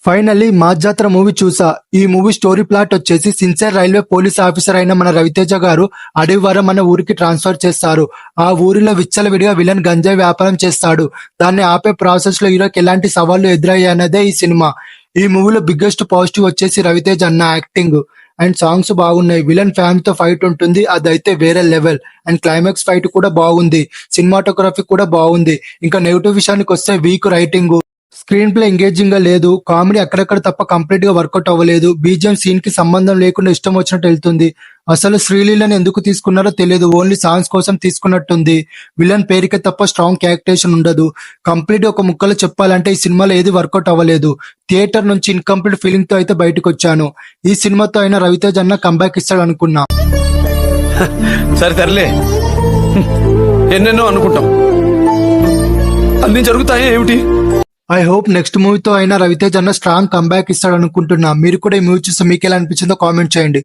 Finally మా జాతర movie చూసా. ఈ మూవీ స్టోరీ ప్లాట్ వచ్చేసి సిన్సియర్ రైల్వే పోలీస్ ఆఫీసర్ అయిన మన రవితేజ గారు అడవి మన ఊరికి ట్రాన్స్ఫర్ చేస్తారు. ఆ ఊరిలో విచ్చలవిడిగా విలన్ గంజాయి వ్యాపారం చేస్తాడు. దాన్ని ఆపే ప్రాసెస్ లో హీరోకి ఎలాంటి సవాళ్లు ఎదురయ్యాయన్నదే ఈ సినిమా. ఈ మూవీలో బిగ్గెస్ట్ పాజిటివ్ వచ్చేసి రవితేజ అన్న యాక్టింగ్ అండ్ సాంగ్స్ బాగున్నాయి. విలన్ ఫ్యాన్ తో ఫైట్ ఉంటుంది, అదైతే వేరే లెవెల్. అండ్ క్లైమాక్స్ ఫైట్ కూడా బాగుంది. సినిమాటోగ్రఫీ కూడా బాగుంది. ఇంకా నెగిటివ్ విషయానికి వస్తే week writing, screen play engaging గా లేదు. కామెడీ అక్కడక్కడ తప్ప కంప్లీట్ గా వర్కౌట్ అవ్వలేదు. బీజిఎం సీన్ కి సంబంధం లేకుండా ఇష్టం వచ్చినట్టు వెళ్తుంది. అసలు శ్రీలీలని ఎందుకు తీసుకున్నారో తెలియదు. ఓన్లీ సాంగ్స్ కోసం తీసుకున్నట్టుంది. విలన్ పేరుకే తప్ప స్ట్రాంగ్ క్యారెక్టరేషన్ ఉండదు. కంప్లీట్ ఒక ముక్కలో చెప్పాలంటే ఈ సినిమాలో ఏది వర్కౌట్ అవ్వలేదు. థియేటర్ నుంచి ఇన్కంప్లీట్ ఫీలింగ్ తో అయితే బయటకు వచ్చాను. ఈ సినిమాతో అయినా రవితేజ్ అన్న కంబ్యాక్ ఇస్తాడు అనుకున్నా. సరే తరలే, ఎన్నెన్నో అనుకుంటాం, అన్ని జరుగుతాయి ఏమిటి? ఐ హోప్ నెక్స్ట్ మూవీతో అయినా రవితేజ్ అన్న స్ట్రాంగ్ కంబ్యాక్ ఇస్తాడు అనుకుంటున్నా. మీరు కూడా ఈ మూవీ చూస్తే మీకు ఎలా అనిపించిందో కామెంట్ చేయండి.